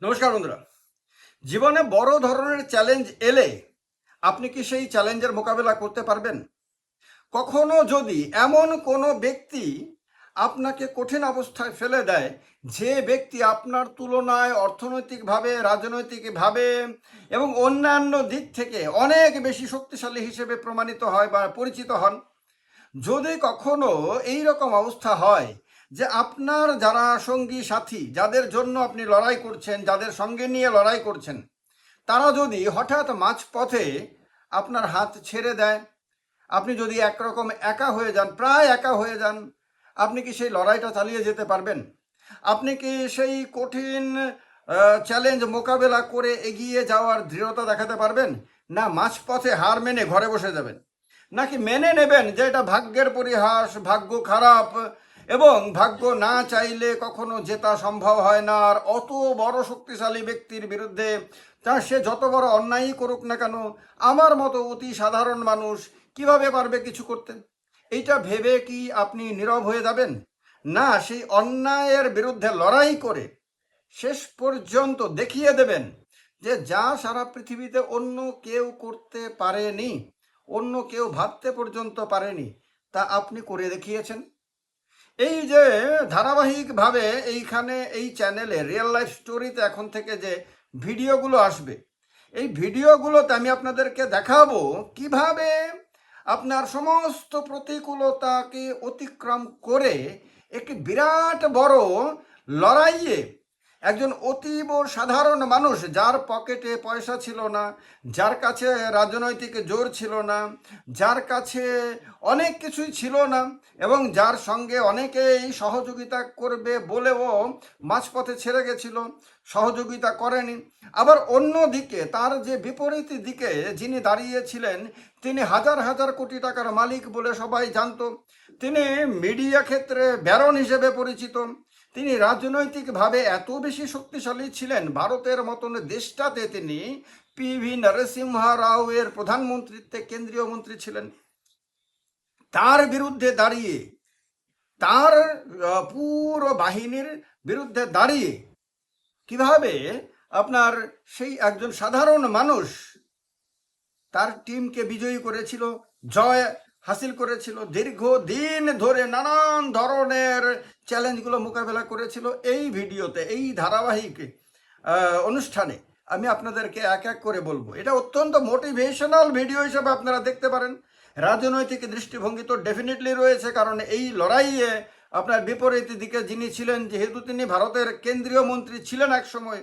নমস্কার বন্ধুরা। জীবনে বড় ধরনের চ্যালেঞ্জ এলে আপনি কি সেই চ্যালেঞ্জের মোকাবেলা করতে পারবেন? কখনো যদি এমন কোনো ব্যক্তি আপনাকে কঠিন অবস্থায় ফেলে দেয়, যে ব্যক্তি আপনার তুলনায় অর্থনৈতিকভাবে, রাজনৈতিকভাবে এবং অন্যান্য দিক থেকে অনেক বেশি শক্তিশালী হিসেবে প্রমাণিত হয় বা পরিচিত হন, যদি কখনো এই রকম অবস্থা হয় যে আপনার যারা সঙ্গী সাথী, যাদের জন্য আপনি লড়াই করছেন, যাদের সঙ্গে নিয়ে লড়াই করছেন, তারা যদি হঠাৎ মাঝপথে আপনার হাত ছেড়ে দেয়, আপনি যদি একরকম একা হয়ে যান, প্রায় একা হয়ে যান, আপনি কি সেই লড়াইটা চালিয়ে যেতে পারবেন? আপনি কি সেই কঠিন চ্যালেঞ্জ মোকাবেলা করে এগিয়ে যাওয়ার দৃঢ়তা দেখাতে পারবেন? না মাঝপথে হার মেনে ঘরে বসে যাবেন? নাকি মেনে নেবেন যে এটা ভাগ্যের পরিহাস, ভাগ্য খারাপ এবং ভাগ্য না চাইলে কখনো জেতা সম্ভব হয় না, আর অত বড় শক্তিশালী ব্যক্তির বিরুদ্ধে তা সে যত বড় অন্যায়ই করুক না কেন, আমার মতো অতি সাধারণ মানুষ কিভাবে পারবে কিছু করতে? এইটা ভেবে কি আপনি নীরব হয়ে যাবেন? না সেই অন্যায়ের বিরুদ্ধে লড়াই করে শেষ পর্যন্ত দেখিয়ে দেবেন যে যা সারা পৃথিবীতে অন্য কেউ করতে পারেনি, অন্য কেউ ভাবতে পর্যন্ত পারেনি, তা আপনি করে দেখিয়েছেন? এই যে ধারাবাহিকভাবে এইখানে এই চ্যানেলে রিয়েল লাইফ স্টোরিতে এখন থেকে যে ভিডিওগুলো আসবে, এই ভিডিওগুলোতে আমি আপনাদেরকে দেখাবো কিভাবে আপনার সমস্ত প্রতিকূলতাকে অতিক্রম করে একটি বিরাট বড় লড়াইয়ে একজন অতীব সাধারণ মানুষ, যার পকেটে পয়সা ছিল না, যার কাছে রাজনৈতিক জোর ছিল না, যার কাছে অনেক কিছুই ছিল না এবং যার সঙ্গে অনেকেই সহযোগিতা করবে বলেও মাঝপথে ছেড়ে গেছিল, সহযোগিতা করেনি। আবার অন্যদিকে তার যে বিপরীত দিকে যিনি দাঁড়িয়েছিলেন, তিনি হাজার হাজার কোটি টাকার মালিক বলে সবাই জানতো, তিনি মিডিয়া ক্ষেত্রে ব্যারন হিসেবে পরিচিত, তিনি রাজনৈতিকভাবে এত বেশি শক্তিশালী ছিলেন, ভারতের মতন দেশটাতে তিনি পিভি নরসিংহ রাও এর প্রধানমন্ত্রীত্বে কেন্দ্রীয় মন্ত্রী ছিলেন। তার বিরুদ্ধে দাঁড়িয়ে, তার পুরো বাহিনীর বিরুদ্ধে দাঁড়িয়ে কিভাবে আপনার সেই একজন সাধারণ মানুষ তার টিমকে বিজয়ী করেছিল, জয় হাসিল করেছিল, দীর্ঘদিন ধরে নানান ধরনের চ্যালেঞ্জগুলো মোকাবেলা করেছিল। এই ভিডিওতে, এই ধারাবাহিক অনুষ্ঠানে আমি আপনাদেরকে এক এক করে বলবো। এটা অত্যন্ত মোটিভেশনাল ভিডিও হিসেবে আপনারা দেখতে পারেন। রাজনৈতিক দৃষ্টিভঙ্গি তো ডেফিনেটলি রয়েছে, কারণ এই লড়াইয়ে আপনার বিপরীত দিকে যিনি ছিলেন, যেহেতু তিনি ভারতের কেন্দ্রীয় মন্ত্রী ছিলেন এক সময়,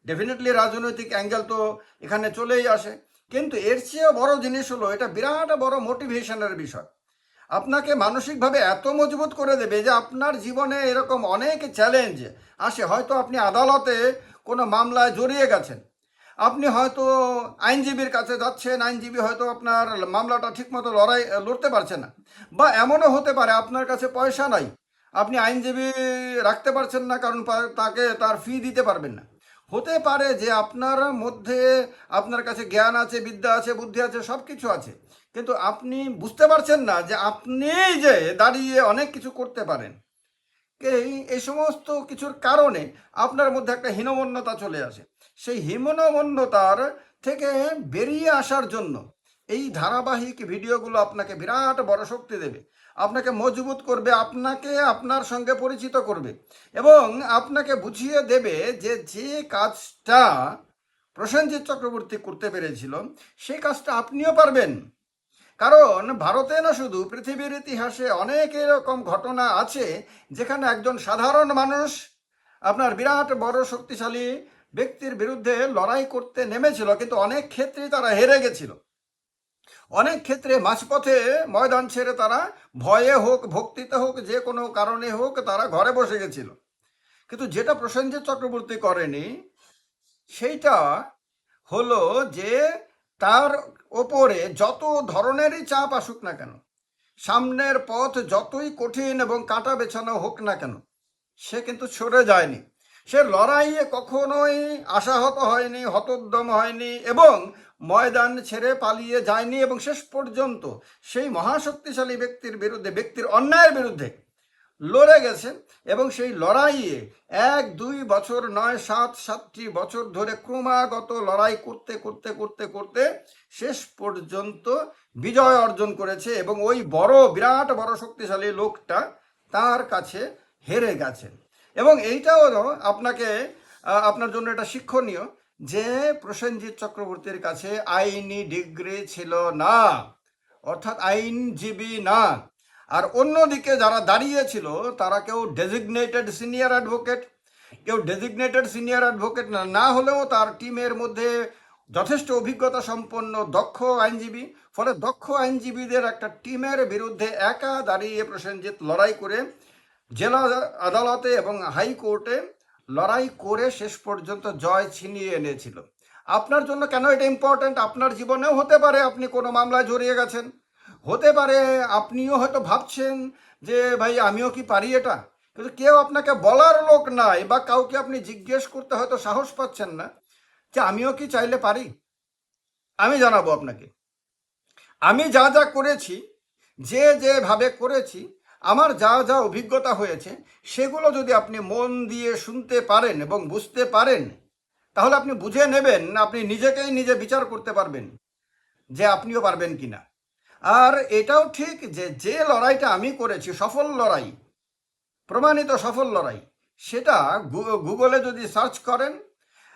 ডেফিনেটলি রাজনৈতিক অ্যাঙ্গেল তো এখানে চলেই আসে। কিন্তু এর চেয়েও বড় জিনিস হলো, এটা বিরাট বড় মোটিভেশনের বিষয়। আপনাকে মানসিকভাবে এত মজবুত করে দেবে যে আপনার জীবনে এরকম অনেক চ্যালেঞ্জ আসে, হয়তো আপনি আদালতে কোনো মামলায় জড়িয়ে গেছেন, আপনি হয়তো আইনজীবীর কাছে যাচ্ছেন, আইনজীবী হয়তো আপনার মামলাটা ঠিকমতো লড়তে পারছে না, বা এমনও হতে পারে আপনার কাছে পয়সা নাই, আপনি আইনজীবী রাখতে পারছেন না কারণ তাকে তার ফি দিতে পারবেন না। হতে পারে যে আপনার মধ্যে, আপনার কাছে জ্ঞান আছে, বিদ্যা আছে, বুদ্ধি আছে, সব কিছু আছে, কিন্তু আপনি বুঝতে পারছেন না যে আপনি যে দাঁড়িয়ে অনেক কিছু করতে পারেন। এই সমস্ত কিছুর কারণে আপনার মধ্যে একটা হীনমন্যতা চলে আসে। সেই হীনমন্যতার থেকে বেরিয়ে আসার জন্য এই ধারাবাহিক ভিডিওগুলো আপনাকে বিরাট বড় শক্তি দেবে, আপনাকে মজবুত করবে, আপনাকে আপনার সঙ্গে পরিচিত করবে এবং আপনাকে বুঝিয়ে দেবে যে যে কাজটা প্রসেনজিৎ চক্রবর্তী করতে পেরেছিল, সেই কাজটা আপনিও পারবেন। কারণ ভারতে না, শুধু পৃথিবীর ইতিহাসে অনেক এরকম ঘটনা আছে যেখানে একজন সাধারণ মানুষ আপনার বিরাট বড় শক্তিশালী ব্যক্তির বিরুদ্ধে লড়াই করতে নেমেছিল, কিন্তু অনেক ক্ষেত্রেই তারা হেরে গেছিল। অনেক ক্ষেত্রে মাঝপথে ময়দান ছেড়ে তারা ভয়ে হোক, ভক্তিতে হোক, যে কোনো কারণে হোক, তারা ঘরে বসে গেছিল। কিন্তু যেটা প্রসেনজিৎ চক্রবর্তী করেনি, সেইটা হলো যে তার ওপরে যত ধরনেরই চাপ আসুক না কেন, সামনের পথ যতই কঠিন এবং কাঁটা বেছানো হোক না কেন, সে কিন্তু সরে যায়নি। সে লড়াইয়ে কখনোই আশাহত হয়নি, হতোদ্যম হয়নি এবং ময়দান ছেড়ে পালিয়ে যায়নি, এবং শেষ পর্যন্ত সেই মহাশক্তিশালী ব্যক্তির বিরুদ্ধে, ব্যক্তির অন্যায়ের বিরুদ্ধে লড়ে গেছে এবং সেই লড়াইয়ে 1-2 বছর নয় 7-7টি বছর ধরে ক্রমাগত লড়াই করতে করতে করতে করতে শেষ পর্যন্ত বিজয় অর্জন করেছে এবং ওই বিরাট বড় শক্তিশালী লোকটা তার কাছে হেরে গেছেন। এবং এইটাও আপনাকে আপনার জন্য এটা শিক্ষণীয় যে প্রসেনজিৎ চক্রবর্তীর কাছে আইনি ডিগ্রি ছিল না, অর্থাৎ আইনজীবী না। আর অন্যদিকে যারা দাঁড়িয়েছিল তারা কেউ ডেজিগনেটেড সিনিয়র অ্যাডভোকেট, কেউ ডেজিগনেটেড সিনিয়র অ্যাডভোকেট না হলেও তার টিমের মধ্যে যথেষ্ট অভিজ্ঞতা সম্পন্ন দক্ষ আইনজীবী। ফলে দক্ষ আইনজীবীদের একটা টিমের বিরুদ্ধে একা দাঁড়িয়ে প্রসেনজিৎ লড়াই করে জেলা আদালতে এবং হাইকোর্টে লড়াই করে শেষ পর্যন্ত জয় ছিনিয়ে এনেছিল। আপনার জন্য কেন এটা ইম্পর্ট্যান্ট? আপনার জীবনেও হতে পারে আপনি কোনো মামলায় জড়িয়ে গেছেন, হতে পারে আপনিও হয়তো ভাবছেন যে ভাই আমিও কি পারি এটা, কিন্তু কেউ আপনাকে বলার লোক নাই বা কাউকে আপনি জিজ্ঞেস করতে হয়তো সাহস পাচ্ছেন না যে আমিও কি চাইলে পারি। আমি জানাবো আপনাকে, আমি যা যা করেছি, যেভাবে করেছি, আমার যা যা অভিজ্ঞতা হয়েছে, সেগুলো যদি আপনি মন দিয়ে শুনতে পারেন এবং বুঝতে পারেন, তাহলে আপনি বুঝে নেবেন, আপনি নিজেকেই নিজে বিচার করতে পারবেন যে আপনিও পারবেন কিনা। আর এটাও ঠিক যে লড়াইটা আমি করেছি, সফল লড়াই, প্রমাণিত সফল লড়াই, সেটা গুগলে যদি সার্চ করেন,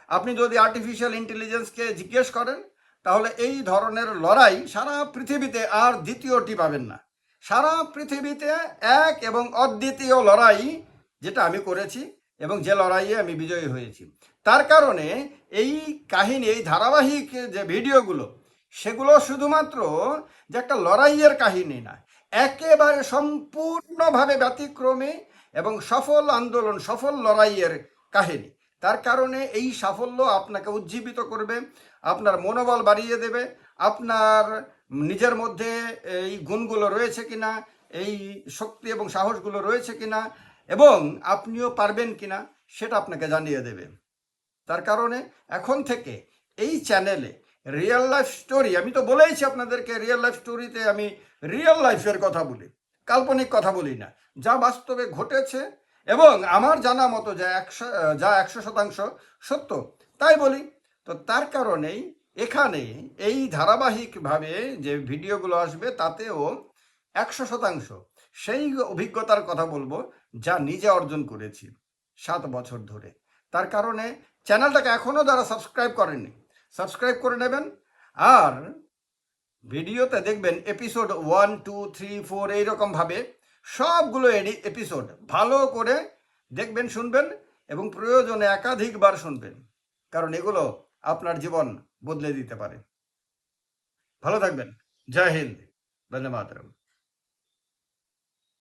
আপনি যদি আর্টিফিশিয়াল ইন্টেলিজেন্সকে জিজ্ঞেস করেন, তাহলে এই ধরনের লড়াই সারা পৃথিবীতে আর দ্বিতীয়টি পাবেন না। সারা পৃথিবীতে এক এবং অদ্বিতীয় লড়াই যেটা আমি করেছি এবং যে লড়াইয়ে আমি বিজয়ী হয়েছি। তার কারণে এই কাহিনী, এই ধারাবাহিক যে ভিডিওগুলো, সেগুলো শুধুমাত্র যে একটা লড়াইয়ের কাহিনী না, একেবারে সম্পূর্ণভাবে ব্যতিক্রমী এবং সফল আন্দোলন, সফল লড়াইয়ের কাহিনী। তার কারণে এই সাফল্য আপনাকে উজ্জীবিত করবে, আপনার মনোবল বাড়িয়ে দেবে, আপনার নিজের মধ্যে এই গুণগুলো রয়েছে কিনা, এই শক্তি এবং সাহসগুলো রয়েছে কিনা, এবং আপনিও পারবেন কিনা সেটা আপনাকে জানিয়ে দেবে। তার কারণে এখন থেকে এই চ্যানেলে রিয়েল লাইফ স্টোরি, আমি তো বলেইছি আপনাদেরকে, রিয়েল লাইফ স্টোরিতে আমি রিয়েল লাইফের কথা বলি, কাল্পনিক কথা বলি না, যা বাস্তবে ঘটেছে এবং আমার জানা মতো যা 100% সত্য তাই বলি। তো তার কারণেই এখানে এই ধারাবাহিকভাবে যে ভিডিওগুলো আসবে তাতেও 100% সেই অভিজ্ঞতার কথা বলবো যা নিজে অর্জন করেছি 7 বছর ধরে। তার কারণে চ্যানেলটাকে এখনও যারা সাবস্ক্রাইব করেননি, সাবস্ক্রাইব করে নেবেন। আর ভিডিওতে দেখবেন এপিসোড 1, 2, 3, 4 এইরকমভাবে সবগুলো এপিসোড ভালো করে দেখবেন, শুনবেন এবং প্রয়োজনে একাধিকবার শুনবেন, কারণ এগুলো আপনার জীবন বদলে দিতে পারে। ভালো থাকবেন। জয় হিন্দ। বন্দে মাতরম।